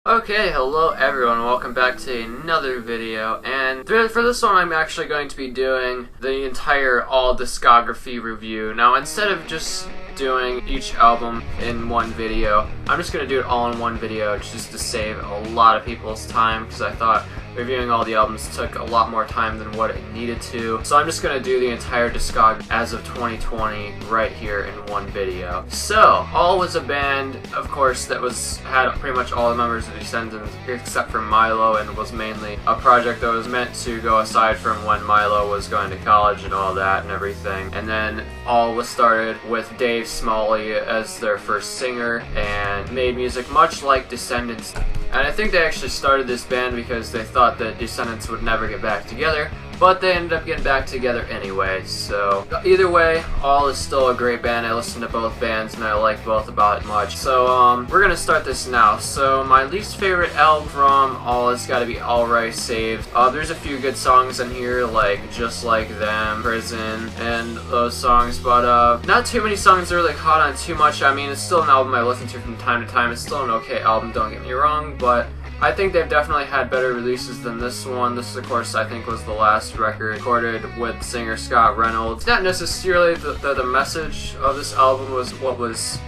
Okay, hello everyone, welcome back to another video, and for this one I'm actually going to be doing the entire all discography review. Now instead of just doing each album in one video, I'm just going to do it all in one video just to save a lot of people's time, because I thought reviewing all the albums took a lot more time than what it needed to. So I'm just going to do the entire discog as of 2020 right here in one video. So, All was a band, of course, that had pretty much all the members of Descendents except for Milo, and was mainly a project that was meant to go aside from when Milo was going to college and all that and everything. And then All was started with Dave Smalley as their first singer and made music much like Descendents. And I think they actually started this band because they thought that Descendents would never get back together, but they ended up getting back together anyway. So either way, All is still a great band. I listen to both bands and I like both about it much. So we're gonna start this now. So my least favorite album from All has got to be Alright Saved. There's a few good songs in here, like Just Like Them, Prison, and those songs, but not too many songs that really caught on too much. I mean, it's still an album I listen to from time to time. It's still an okay album, don't get me wrong, but I think they've definitely had better releases than this one. This, of course, I think was the last record recorded with singer Scott Reynolds. Not necessarily the message of this album was what was,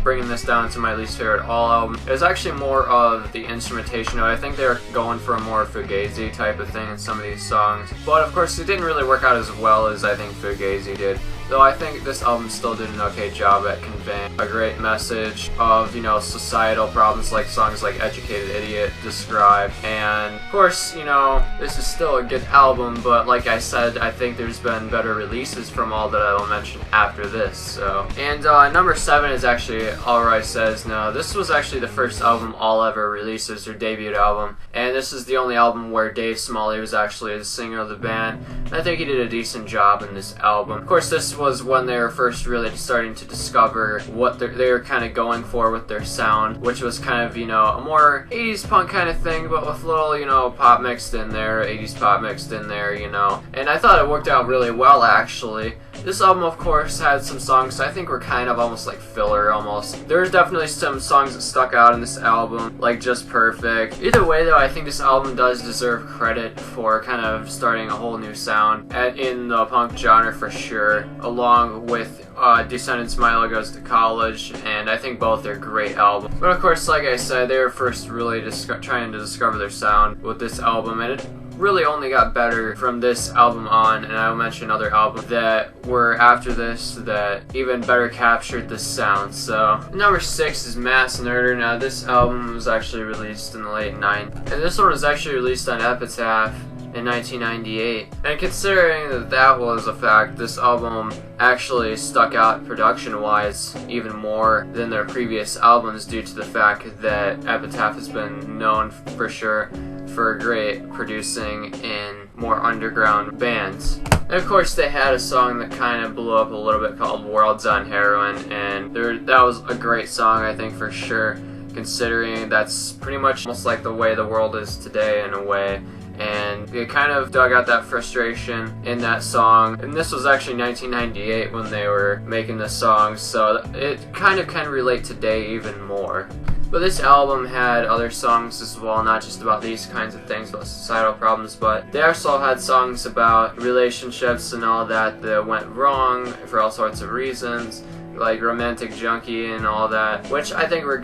bringing this down to my least favorite All album. It was actually more of the instrumentation. I think they were going for a more Fugazi type of thing in some of these songs. But, of course, it didn't really work out as well as I think Fugazi did. Though I think this album still did an okay job at conveying a great message of, societal problems like songs like Educated Idiot describe. And, of course, this is still a good album, but like I said, I think there's been better releases from All that I will mention after this, so. And number 7 is actually Alright Says No. This was actually the first album All ever releases, their debut album, and this is the only album where Dave Smalley was actually the singer of the band. And I think he did a decent job in this album. Of course, this was when they were first really starting to discover what they were kind of going for with their sound, which was kind of, a more 80s punk kind of thing, but with little, pop mixed in there, 80s pop mixed in there, And I thought it worked out really well, actually. This album, of course, had some songs I think were kind of almost like filler, almost. There's definitely some songs that stuck out in this album, like Just Perfect. Either way, though, I think this album does deserve credit for kind of starting a whole new sound in the punk genre for sure, along with Descendents' Milo Goes to College, and I think both are great albums. But of course, like I said, they were first really trying to discover their sound with this album, and it really only got better from this album on, and I will mention other albums that were after this that even better captured this sound. So number 6 is Mass Murder. Now this album was actually released in the late 90s, and this one was actually released on Epitaph in 1998. And considering that was a fact, this album actually stuck out production-wise even more than their previous albums due to the fact that Epitaph has been known for sure for great producing in more underground bands. And of course they had a song that kind of blew up a little bit called World's on Heroin, and that was a great song, I think, for sure, considering that's pretty much almost like the way the world is today in a way. And they kind of dug out that frustration in that song. And this was actually 1998 when they were making this song, so it kind of can relate today even more. But this album had other songs as well, not just about these kinds of things, about societal problems, but they also had songs about relationships and all that went wrong for all sorts of reasons, like Romantic Junkie and all that, which I think were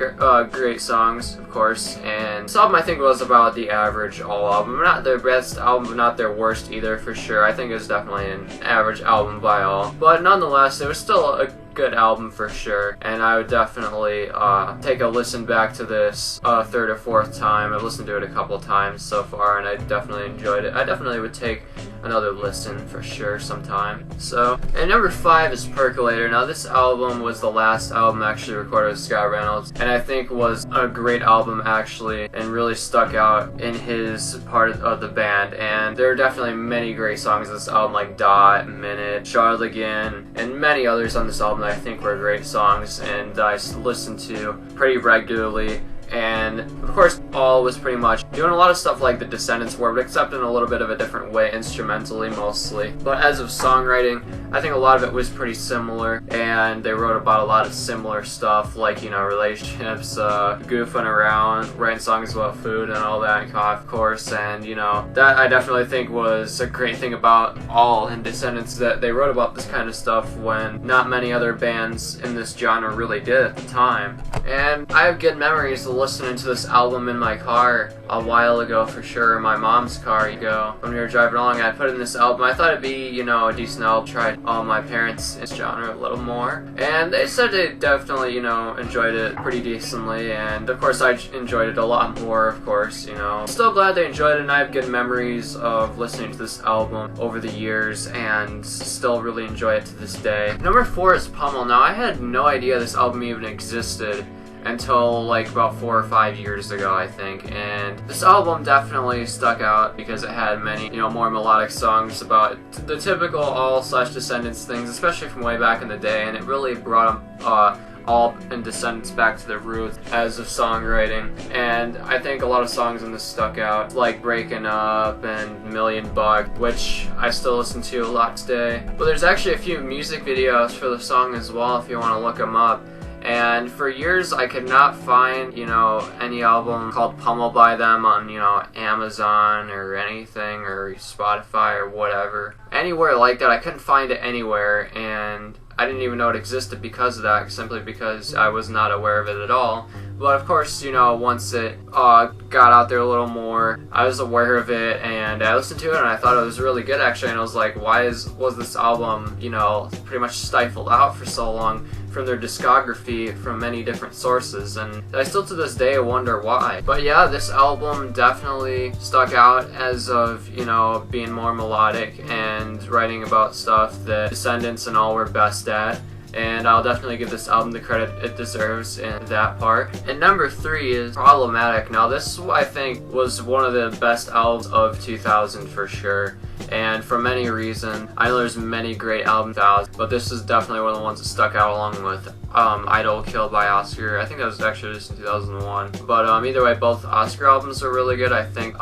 great songs, of course. And this album I think was about the average All album. Not their best album, but not their worst either, for sure. I think it was definitely an average album by all. But nonetheless, it was still a good album for sure, and I would definitely take a listen back to this third or fourth time. I've listened to it a couple times so far, and I definitely enjoyed it. I definitely would take another listen for sure sometime. So, and number 5 is Percolator. Now this album was the last album actually recorded with Scott Reynolds, and I think was a great album actually, and really stuck out in his part of the band. And there are definitely many great songs on this album, like Dot, Minute, Charlotte, and many others on this album that I think were great songs, and I listened to pretty regularly And of course, All was pretty much doing a lot of stuff like the Descendents were, but except in a little bit of a different way, instrumentally mostly. But as of songwriting, I think a lot of it was pretty similar, and they wrote about a lot of similar stuff, like, you know, relationships, goofing around, writing songs about food and all that, of course. And, you know, that I definitely think was a great thing about All and Descendents, that they wrote about this kind of stuff when not many other bands in this genre really did at the time. And I have good memories of listening to this album in my car a while ago, for sure. In my mom's car, when we were driving along, I put in this album. I thought it'd be, you know, a decent album. Tried all my parents in this genre a little more, and they said they definitely, you know, enjoyed it pretty decently. And of course, I enjoyed it a lot more. Of course, you know, still glad they enjoyed it, and I have good memories of listening to this album over the years, and still really enjoy it to this day. Number 4 is Pommel. Now, I had no idea this album even existed until like about 4 or 5 years ago, I think. And this album definitely stuck out because it had many, you know, more melodic songs about the typical All/Descendents things, especially from way back in the day, and it really brought them All and Descendants back to their roots as of songwriting. And I think a lot of songs in this stuck out, like Breaking Up and Million Buck, which I still listen to a lot today. But there's actually a few music videos for the song as well, if you want to look them up. And for years I could not find, you know, any album called Pommel by them on, you know, Amazon or anything, or Spotify or whatever. Anywhere like that, I couldn't find it anywhere, and I didn't even know it existed because of that, simply because I was not aware of it at all. But of course, you know, once it got out there a little more, I was aware of it, and I listened to it, and I thought it was really good, actually. And I was like, was this album, you know, pretty much stifled out for so long from their discography from many different sources? And I still to this day wonder why. But yeah, this album definitely stuck out as of, you know, being more melodic and writing about stuff that Descendents and All were best at. And I'll definitely give this album the credit it deserves in that part. And number 3 is Problematic. Now, this, I think, was one of the best albums of 2000 for sure, and for many reasons. I know there's many great albums out, but this is definitely one of the ones that stuck out, along with Idol Killed by Oscar. I think that was actually just in 2001. But either way, both Oscar albums are really good. I think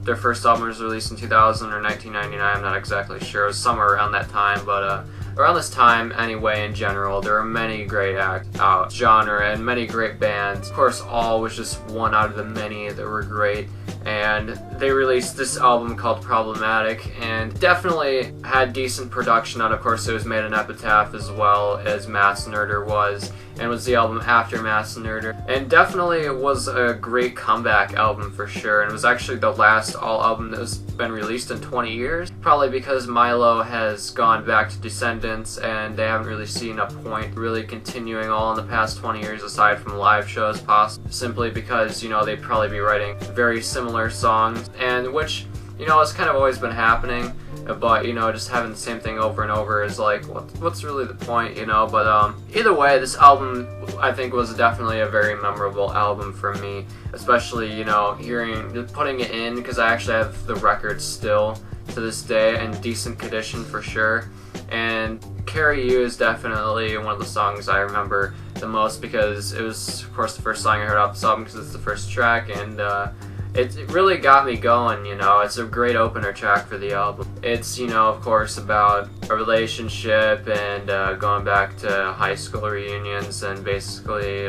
their first album was released in 2000 or 1999, I'm not exactly sure. It was somewhere around that time, but around this time anyway. In general, there are many great acts out genre and many great bands. Of course, All was just one out of the many that were great, and they released this album called Problematic, and definitely had decent production on. Of course, it was made in Epitaph as well as Mass Murder was, and was the album after Mass Murder, and definitely it was a great comeback album for sure. And it was actually the last All album that has been released in 20 years, probably because Milo has gone back to Descendents, and they haven't really seen a point really continuing All in the past 20 years aside from live shows, possibly simply because, you know, they'd probably be writing very similar songs, and which, you know, has kind of always been happening. But, you know, just having the same thing over and over is like, what's really the point, you know? But either way, this album, I think, was definitely a very memorable album for me, especially, you know, putting it in, because I actually have the record still to this day in decent condition for sure. And Carry You is definitely one of the songs I remember the most, because it was, of course, the first song I heard off this album, because it's the first track, and it really got me going, you know. It's a great opener track for the album. It's, you know, of course, about a relationship and going back to high school reunions, and basically,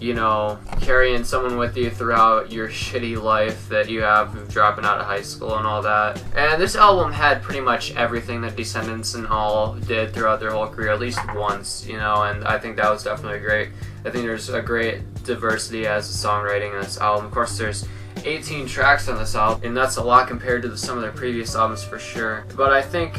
you know, carrying someone with you throughout your shitty life that you have dropping out of high school and all that. And this album had pretty much everything that Descendents and All did throughout their whole career, at least once, you know, and I think that was definitely great. I think there's a great diversity as a songwriting in this album. Of course, there's 18 tracks on this album, and that's a lot compared to some of their previous albums for sure. But I think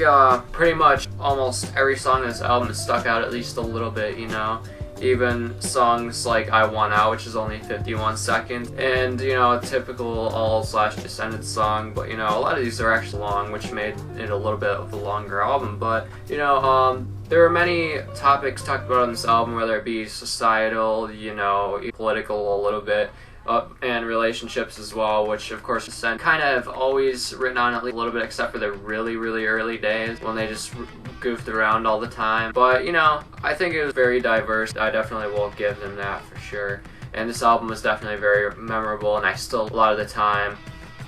pretty much almost every song on this album has stuck out at least a little bit, you know. Even songs like I Want Out, which is only 51 seconds, and, you know, a typical All/Descendants song, but, you know, a lot of these are actually long, which made it a little bit of a longer album. But, you know, there are many topics talked about on this album, whether it be societal, you know, political a little bit, and relationships as well, which of course Descent kind of always written on at least a little bit, except for the really, really early days when they just goofed around all the time. But, you know, I think it was very diverse. I definitely will give them that for sure. and this album was definitely very memorable, and I still, a lot of the time,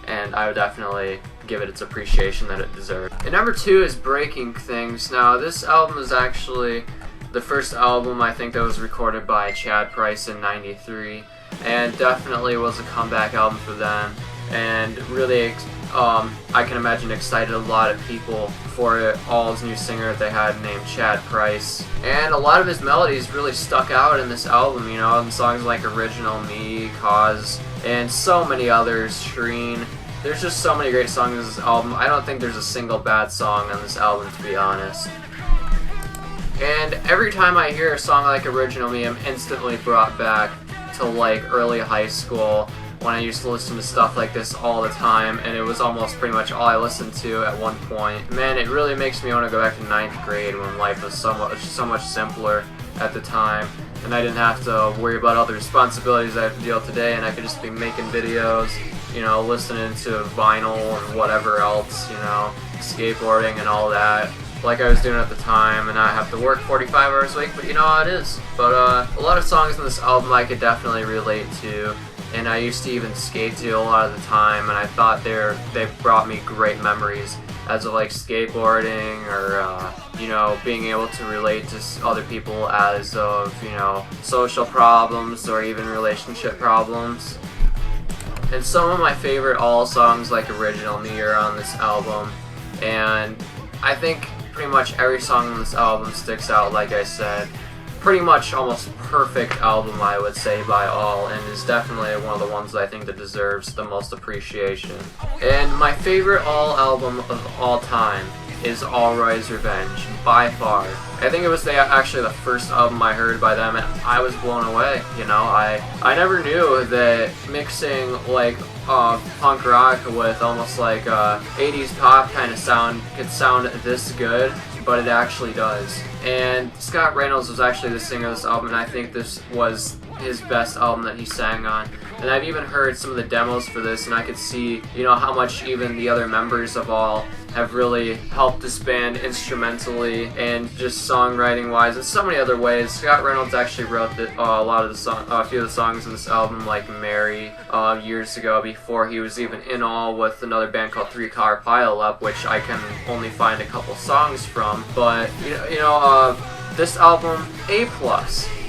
and I would definitely give it its appreciation that it deserved. And number 2 is Breaking Things. Now, this album is actually the first album I think that was recorded by Chad Price in '93, and definitely was a comeback album for them, and really I can imagine excited a lot of people for All's new singer that they had named Chad Price. And a lot of his melodies really stuck out in this album, you know, in songs like Original Me, Cause, and so many others, Shreen. There's just so many great songs in this album. I don't think there's a single bad song on this album, to be honest. And every time I hear a song like Original Me, I'm instantly brought back to like early high school, when I used to listen to stuff like this all the time, and it was almost pretty much all I listened to at one point. Man, it really makes me want to go back to 9th grade when life was so much simpler at the time, and I didn't have to worry about all the responsibilities I have to deal with today, and I could just be making videos, you know, listening to vinyl and whatever else, you know, skateboarding and all that, like I was doing at the time, and I have to work 45 hours a week, but you know how it is. But a lot of songs in this album I could definitely relate to, and I used to even skate to a lot of the time, and I thought they brought me great memories as of like skateboarding, or you know, being able to relate to other people as of, you know, social problems or even relationship problems. And some of my favorite All songs like Original Me are on this album, and I think pretty much every song on this album sticks out, like I said. Pretty much almost perfect album, I would say, by All, and is definitely one of the ones that I think that deserves the most appreciation. And my favorite All album of all time is All Roy's Revenge, by far. I think it was actually the first album I heard by them, and I was blown away. You know, I never knew that mixing like punk rock with almost like 80s pop kind of sound could sound this good, but it actually does. And Scott Reynolds was actually the singer of this album, and I think this was his best album that he sang on. And I've even heard some of the demos for this, and I could see, you know, how much even the other members of All have really helped this band instrumentally and just songwriting wise, and so many other ways. Scott Reynolds actually wrote a few of the songs in this album, like Mary, years ago, before he was even in All with another band called 3 Car Pile Up, which I can only find a couple songs from. But this album, A+,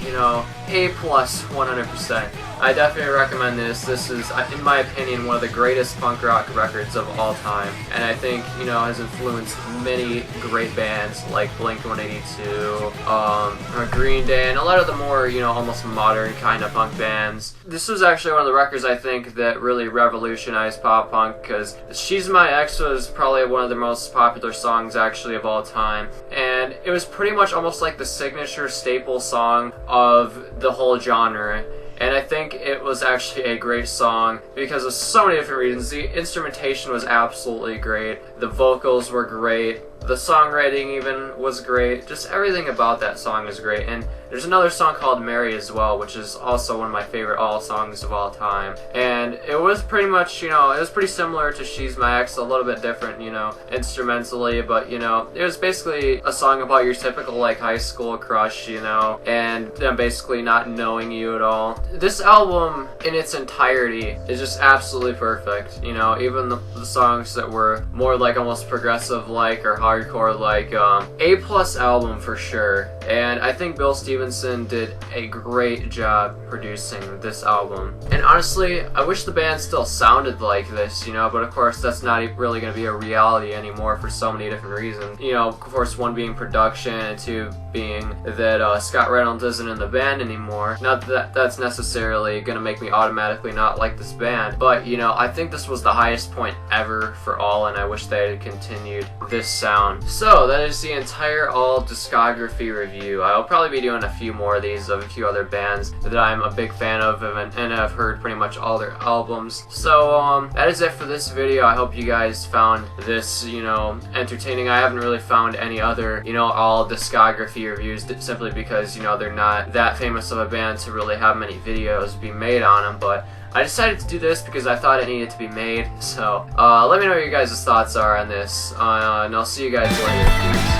you know, A+, 100%. I definitely recommend this. This is, in my opinion, one of the greatest punk rock records of all time, and I think, you know, has influenced many great bands like Blink-182, Green Day, and a lot of the more, you know, almost modern kind of punk bands. This was actually one of the records I think that really revolutionized pop punk, because She's My Ex was probably one of the most popular songs actually of all time, and it was pretty much almost like the signature staple song of the whole genre. And I think it was actually a great song because of so many different reasons. The instrumentation was absolutely great. The vocals were great. The songwriting even was great. Just everything about that song is great. And there's another song called Mary as well, which is also one of my favorite All songs of all time. And it was pretty much, you know, it was pretty similar to She's My Ex, a little bit different, you know, instrumentally, but, you know, it was basically a song about your typical, like, high school crush, you know, and them basically not knowing you at all. This album, in its entirety, is just absolutely perfect, you know, even the songs that were more, like, almost progressive-like or hardcore-like, A+ album for sure. And I think Bill Stevenson did a great job producing this album. And honestly, I wish the band still sounded like this, you know, but of course that's not really going to be a reality anymore for so many different reasons. You know, of course, one being production, and two being that Scott Reynolds isn't in the band anymore. Not that that's necessarily going to make me automatically not like this band, but, you know, I think this was the highest point ever for All, and I wish they had continued this sound. So, that is the entire All discography review. I'll probably be doing a few more of these of a few other bands that I'm a big fan of and I've heard pretty much all their albums. So that is it for this video. I hope you guys found this, you know, entertaining. I haven't really found any other, you know, All discography reviews simply because, you know, they're not that famous of a band to really have many videos be made on them, but I decided to do this because I thought it needed to be made. So let me know what your guys' thoughts are on this, and I'll see you guys later. Peace.